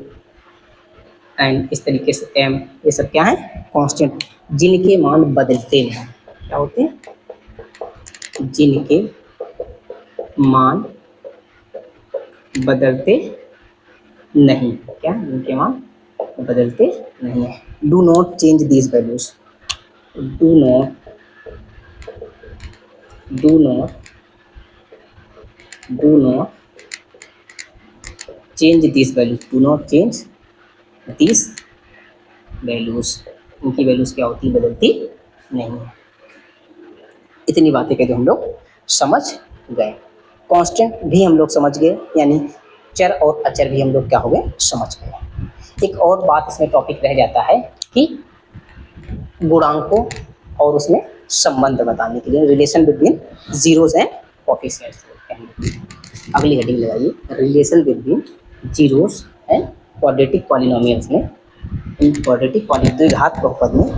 एंड इस तरीके से m, ये सब क्या है? कांस्टेंट, जिनके मान बदलते नहीं। क्या होते हैं? जिनके मान बदलते नहीं, क्या इनके मान बदलते नहीं है। Do not change these values, do not do not do not change this values, do not change this values, इनकी वैल्यूज क्या होती है, बदलती नहीं है। इतनी बातें कहते हम लोग समझ गए। कांस्टेंट भी हम लोग समझ गए, यानी चर और अचर भी हम लोग क्या हो गए, समझ गए। एक और बात इसमें टॉपिक रह जाता है कि गुणांकों और उसमें संबंध बताने के लिए, relation between zeros and coefficients. अगली हेडिंग लगाइए, relation between zeros and quadratic polynomials में, इन क्वाड्रेटिक द्विघात बहुपद में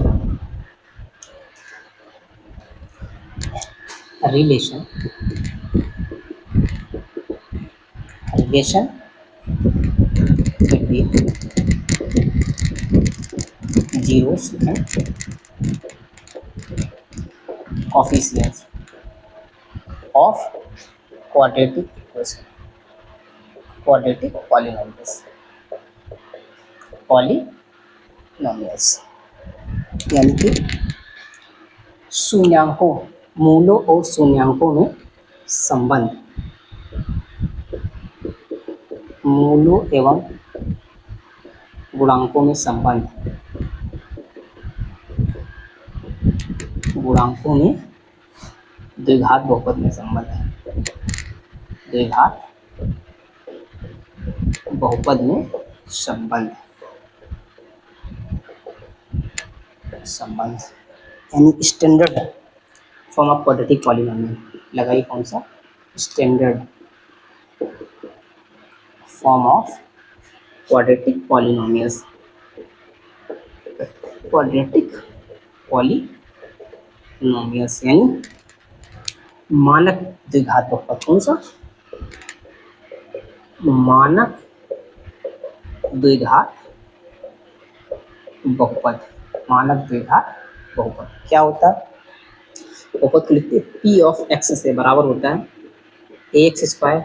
relation between zeros and coefficients of quadratic equation, quadratic polynomials, यानी कि शून्यांकों, मूलों और शून्यांकों में संबंध, मूलों एवं गुणांकों में संबंध, गुणांकों में द्विघात बहुपद में संबंध है, द्विघात बहुपद में संबंध, यानी standard form of quadratic polynomial. लगाइए कौन सा, standard form of quadratic polynomials, quadratic polynomials यानी मानक द्विघात बहुपद। कौन सा, मानक द्विघात बहुपद, मानक द्विघात बहुपद क्या होता है, बहुपद को लिखते हैं पी ऑफ एक्स से बराबर होता है A X square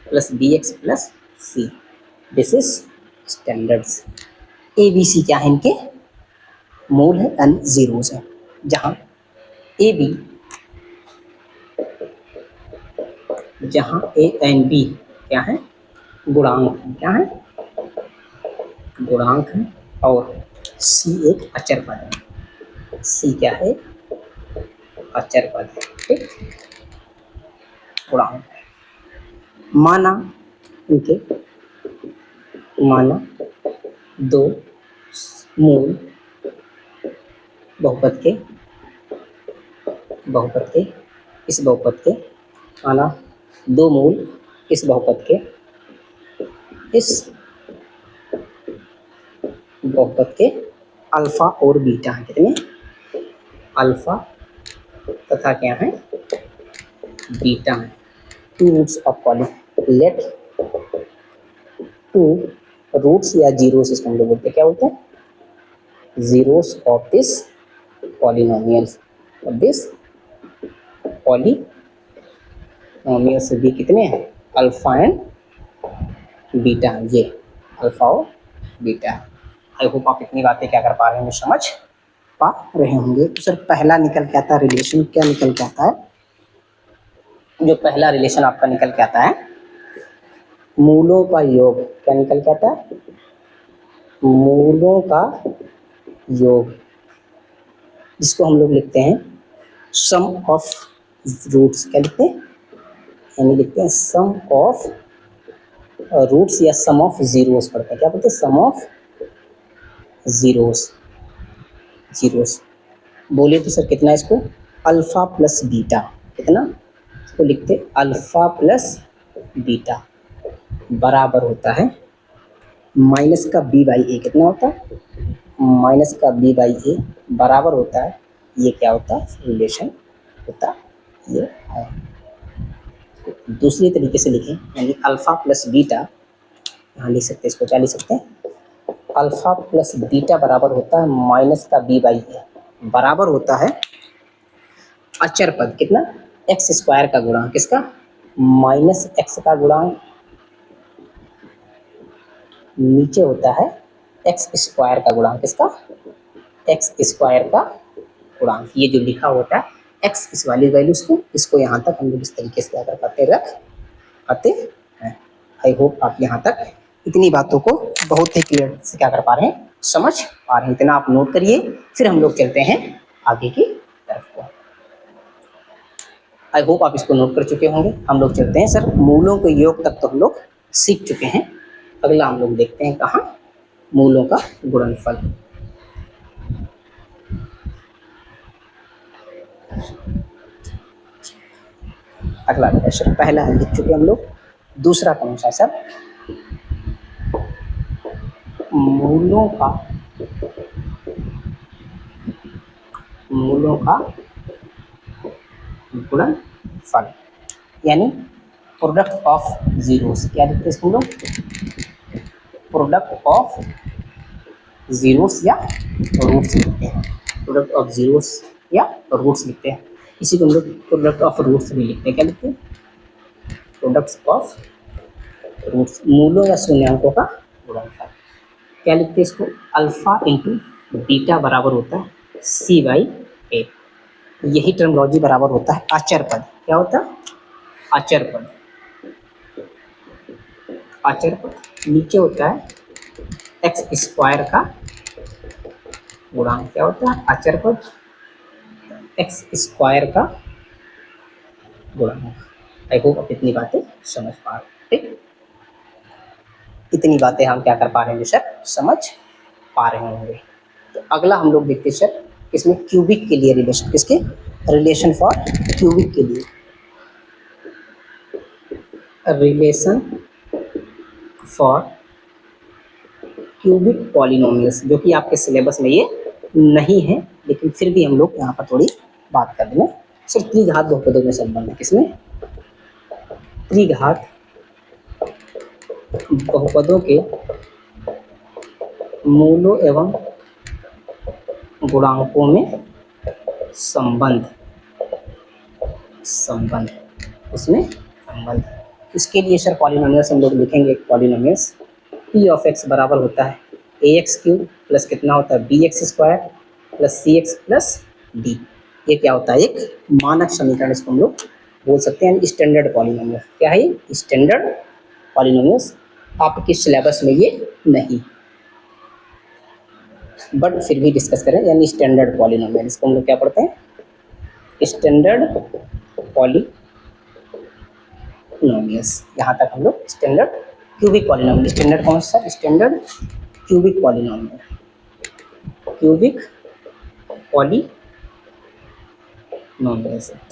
plus B X plus C, this is standards. A B C क्या है, इनके मूल है एंड जीरोस है, जहाँ ए बी, जहाँ ए एंड बी क्या है, गुणांक है, क्या है, गुणांक है, और सी एक अचर पद है, सी क्या है, अचर पद है, ठीक, गुणांक है। माना इनके, माना दो मूल बहुपद के, इस बहुपद के, माना दो मूल इस बहुपद के, इस बहुपद के अल्फा और बीटा हैं, कितने, अल्फा तथा क्या है, बीटा है। Two roots of poly, let two roots या जीरोस इसको हम लोग बोलते हैं, क्या बोलते हैं, zeros of this polynomials, of this polynomials भी कितने हैं, अल्फा एंड बीटा, ये अल्फा और बीटा। आई होप आप इतनी बातें क्या कर पा रहे होंगे, समझ पा रहे होंगे। तो सर पहला निकल के आता है रिलेशन, क्या निकल के आता है, जो पहला रिलेशन आपका निकल के आता है, मूलों का योग, क्या निकल के आता है, मूलों का योग, जिसको हम लोग लिखते हैं सम ऑफ रूट्स, क्या लिखते हैं, यानी लिखते हैं सम ऑफ रूट्स या सम ऑफ जीरोस पढ़ते हैं, क्या बोलते हैं, सम ऑफ जीरोस, जीरोस बोले तो सर कितना, इसको अल्फा प्लस बीटा, कितना, इसको लिखते अल्फा प्लस बीटा बराबर होता है माइनस का बी बाई ए, कितना होता है, माइनस का बी बाई ए बराबर होता है, ये क्या होता है, रिलेशन होता ये है। दूसरी तरीके से लिखें, यानी अल्फा प्लस बीटा, यहाँ लिख सकते हैं, इसको क्या लिख सकते हैं, अल्फा प्लस बीटा बराबर होता है माइनस का बी बाई ए, बराबर होता है अचर पद, कितना, एक्स स्क्वायर का गुणांक, किसका, माइनस एक्स का गुणांक नीचे होता है एक्स स्क्वायर का गुणांक, किसका, एक्स स्क्वायर का गुणांक। ये जो लिखा होता है एक्स इस वाली वैल्यूज को, इसको यहाँ तक हम लोग इस तरीके से अगर करते रख पाते हैं। आई होप आप यहाँ तक इतनी बातों को बहुत ही क्लियर से क्या कर पा रहे हैं, समझ पा रहे हैं। इतना आप नोट करिए, फिर हम लोग चलते हैं आगे की तरफ को। आई होप आप इसको नोट कर चुके होंगे। हम लोग चलते हैं सर मूलों के योग तक तो हम लोग सीख चुके हैं। अगला हम लोग देखते हैं कहाँ, मूलों का गुणनफल। अगला क्वेश्चन, पहला हम लिख चुके हम लोग, दूसरा कौन सा सर, मूलों का गुणनफल, यानी प्रोडक्ट ऑफ जीरोस। क्या लिखते हैं इसको हम लोग, प्रोडक्ट ऑफ जीरोस या रूट्स लिखते हैं, प्रोडक्ट ऑफ जीरोस या रूट्स लिखते हैं। इसी को हम लोग प्रोडक्ट ऑफ रूट्स भी लिखते हैं। क्या लिखते हैं, प्रोडक्ट्स ऑफ रूट्स, मूलों या शून्यांकों का गुणनफल। क्या लिखते हैं इसको, अल्फा इंटू बीटा बराबर होता है सी बाई ए। यही टर्मोलॉजी बराबर होता है अचर पद। क्या होता है, अचर पद। अचर पद नीचे होता है एक्स स्क्वायर का गुणांक। क्या होता है, अचर पद एक्स स्क्वायर का गुणांक। आई होप आप इतनी बातें समझ पा रहे हैं। ठीक, इतनी बातें हम क्या कर पा रहे हैं सर, समझ पा रहे होंगे। तो अगला हम लोग देखते हैं सर, इसमें क्यूबिक के लिए रिलेशन, किसके, रिलेशन फॉर क्यूबिक के लिए, रिलेशन फॉर क्यूबिक पॉलिनोमियल्स, जो कि आपके सिलेबस में ये नहीं है, लेकिन फिर भी हम लोग यहाँ पर थोड़ी बात कर देंगे। सर त्रिघात बहुपदों में संबंध है, किसमें, त्रिघात बहुपदों के मूलों एवं गुणांकों में संबंध, उसमें संबंध। इसके लिए सर पॉलिनोमियल्स हम लोग लिखेंगे। एक पॉलिनोमियल्स पी ऑफ एक्स बराबर होता है ए एक्स क्यूब प्लस कितना होता है B x square plus c x plus D. ये क्या होता है, एक मानक समीकरण इसको हम लोग बोल सकते हैं, स्टैंडर्ड पॉलिनोमियल। क्या है ये, स्टैंडर्ड पॉलिनोमियल्स। आपके सिलेबस में ये नहीं, बट फिर भी डिस्कस करें, यानी स्टैंडर्ड पॉलिनोमियल, इसको हम लोग क्या पढ़ते हैं, स्टैंडर्ड पॉलिनोमियल्स। यहाँ तक हम लोग स्टैंडर्ड क्यूबिक पॉलिनोमियल, स्टैंडर्ड कौन सा, standard cubic polynomial, cubic polynomials,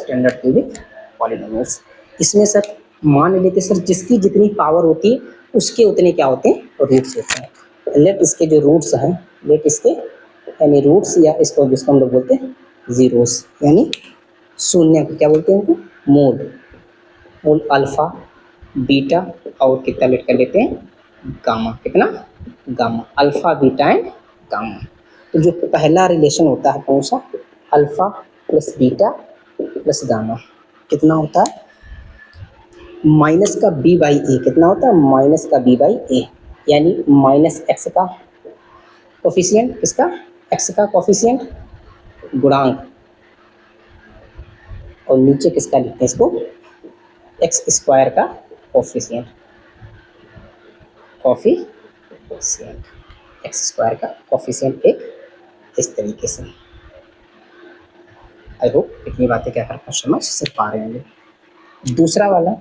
standard cubic polynomials. इसमें सर मान लेते सर जिसकी जितनी पावर होती है उसके उतने क्या होते हैं, रूट्स होते हैं। लेट इसके जो रूट्स हैं, लेट इसके यानी रूट्स, या इसको जिसको हम लोग बोलते हैं जीरोस, यानी शून्य को क्या बोलते हैं, उनको मूल, मूल अल्फा बीटा और कितना लेट कर लेते हैं गामा, कितना gamma, alpha beta and gamma. तो जो पहला रिलेशन होता है कौन सा, alpha plus beta plus gamma, कितना होता है माइनस का बी बाई ए, कितना होता है माइनस का बी बाई ए, यानी माइनस एक्स का कोफिशिएंट, किसका, एक्स का कोफिशिएंट गुणांक, और नीचे किसका लिखते हैं इसको, एक्स स्क्वायर का कोफिशिएंट, एक्स स्क्वायर का कोफिशिएंट, एक इस तरीके से। आई होप इतनी बातें क्या कर समझ से पा रहे होंगे। दूसरा वाला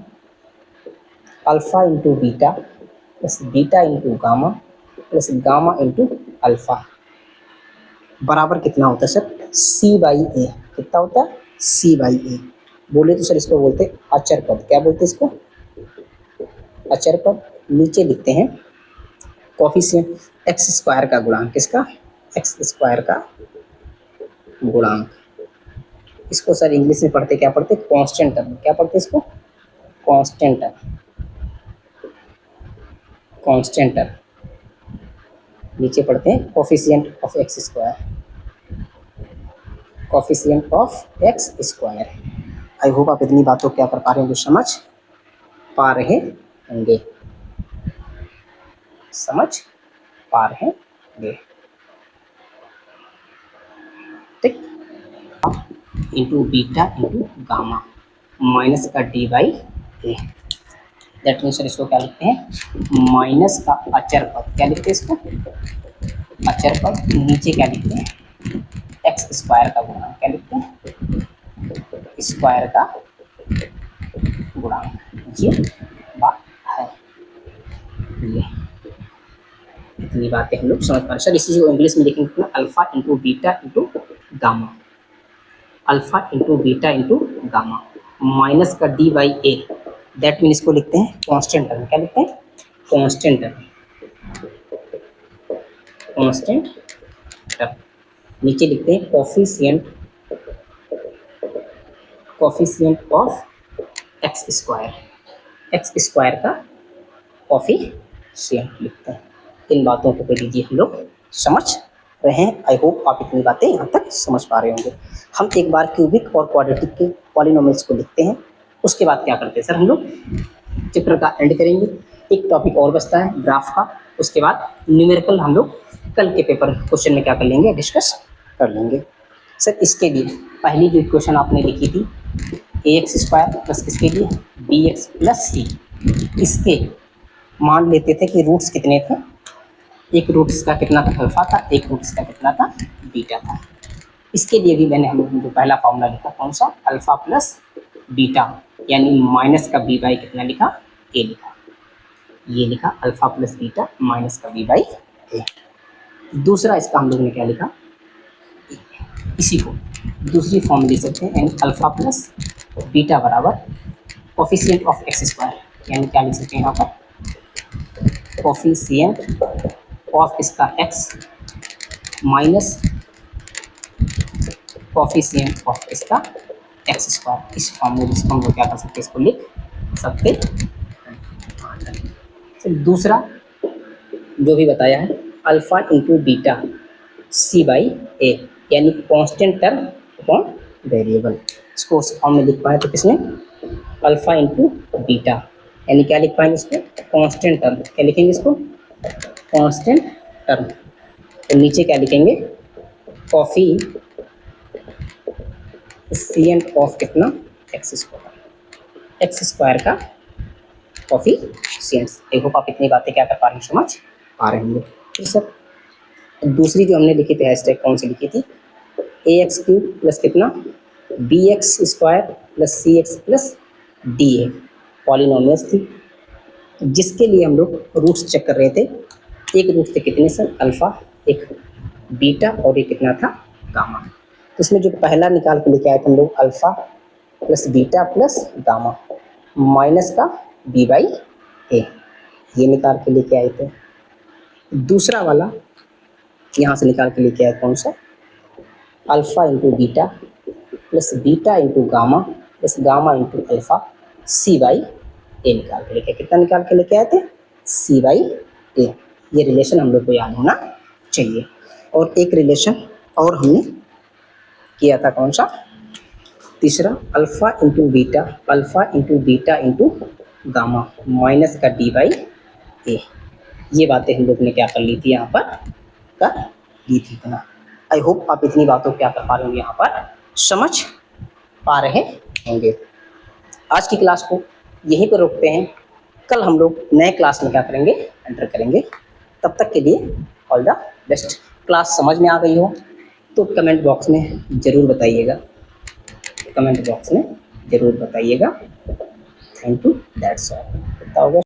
alpha into beta plus beta into gamma plus gamma into alpha बराबर कितना होता है सर, सी बाई ए। कितना होता है, सी बाई ए। बोले तो सर इसको बोलते हैं अचर पद। क्या बोलते हैं इसको, अचर पद। नीचे लिखते हैं कोफिशिएंट, एक्स स्क्वायर का गुणांक, किसका, एक्स स्क्वायर का गुणांक। इसको सर इंग्लिश में पढ़ते क्या पढ़ते, कांस्टेंट टर्म। क्या पढ़ते इसको, कांस्टेंट टर्म, कांस्टेंट टर्म। नीचे पढ़ते हैं coefficient of x square, coefficient of x square. I hope आप इतनी बातों क्या कर पा रहे हैं, जो समझ पा रहे होंगे। समझ पा रहे हैं। ठीक, into beta into gamma minus का D by A, that means इसको क्या लिखते हैं, माइनस का अचर पद, क्या लिखते हैं इसको, अचर पद, नीचे क्या लिखते हैं, एक्स स्क्वायर का गुणा, क्या लिखते हैं, स्क्वायर का गुणांक, ये बात है। ये इतनी बातें हम लोग समझ पा रहे। सर इसी को इंग्लिश में लिखेंगे कितना, alpha into beta into gamma, alpha into beta into gamma minus का D by A, that mean इसको लिखते हैं कांस्टेंट टर्म, क्या लिखते हैं, कांस्टेंट टर्म, कांस्टेंट टर्म, नीचे लिखते हैं coefficient, coefficient of x square, x square का कोफिशिएंट लिखते हैं। इन बातों को कर लीजिए हम लोग समझ रहे हैं। आई होप आप इतनी बातें यहाँ तक समझ पा रहे होंगे। हम एक बार क्यूबिक और क्वाड्रेटिक के पॉलिनोमियल्स को लिखते हैं, उसके बाद क्या करते हैं सर, हम लोग चैप्टर का एंड करेंगे। एक टॉपिक और बचता है ग्राफ का, उसके बाद न्यूमेरिकल हम लोग कल के पेपर क्वेश्चन में क्या कर लेंगे, डिस्कस कर लेंगे। सर इसके लिए पहली जो इक्वेशन आपने लिखी थी ए एक्स स्क्वायर प्लस किसके लिए बी एक्स प्लस सी, इसके मान लेते थे कि रूट्स कितने थे, एक रूट इसका कितना था, अल्फा था, एक रूट इसका कितना था, बीटा था। इसके लिए भी मैंने हम लोगों ने जो पहला फॉर्मूला लिखा कौन सा, अल्फा प्लस बीटा, यानी माइनस का बी बाई कितना लिखा, ए लिखा, ये लिखा अल्फा प्लस बीटा माइनस का बी बाई ए। दूसरा इसका हम लोगों ने क्या लिखा, इसी को दूसरी फॉर्म लिख सकते हैं, यानी अल्फा प्लस बीटा बराबर कोफिशिएंट ऑफ एक्स स्क्वायर, यानी क्या लिख सकते हैं यहाँ पर, कोफिशिएंट ऑफ इसका x माइनस कोफिशिएंट ऑफ इसका एक्स स्क्वायर। इस फॉर्म में जिसको हम लोग क्या कर सकते हैं, इसको लिख सकते हैं। फिर दूसरा जो भी बताया है, alpha into beta C by A, यानी कांस्टेंट टर्म अपॉन वेरिएबल, इसको उस फॉर्म में लिख पाए तो किसमें, अल्फा इंटू बीटा, यानी क्या लिख पाएंगे इसको, कांस्टेंट टर्म, क्या लिखेंगे इसको, कांस्टेंट टर्म। तो नीचे क्या लिखेंगे, कोफिशिएंट ऑफ कितना, एक्स स्क्वायर, एक्स स्क्वायर का कोफिशिएंट। आई होप आप इतनी बातें क्या कर पा रहे हैं, समझ पा रहे होंगे। फिर सर दूसरी जो हमने लिखी थी हैशटैग कौन सी लिखी थी, ए एक्स क्यूब प्लस कितना, b x square plus c x plus d a, polynomials थी, जिसके लिए हम लोग रूट्स चेक कर रहे थे। एक रूट थे कितने सर, अल्फ़ा, एक बीटा और एक कितना था, गामा। तो इसमें जो पहला निकाल के लेके आए थे हम लोग, alpha plus beta plus gamma minus का बी बाई ए, ये निकाल के लेके आए थे। दूसरा वाला यहाँ से निकाल के लेके आए कौन सा, alpha into beta plus beta into gamma plus gamma into alpha C by A, निकाल के लेके, कितना निकाल के लेके आए थे, सी बाई ए। ये रिलेशन हम लोग को याद होना चाहिए। और एक रिलेशन और हमने किया था कौन सा, तीसरा, alpha into beta, alpha into beta into gamma minus का डी बाई ए। ये बातें हम लोग ने क्या कर ली थी, यहाँ पर कर ली थी ना। आई होप आप इतनी बातों को क्या कर पा रहे होंगे, यहाँ पर समझ पा रहे होंगे। आज की क्लास को यहीं पर रोकते हैं, कल हम लोग नए क्लास में क्या करेंगे, एंटर करेंगे। तब तक के लिए ऑल द बेस्ट। क्लास समझ में आ गई हो तो कमेंट बॉक्स में ज़रूर बताइएगा, कमेंट बॉक्स में ज़रूर बताइएगा। Thank you, that's all.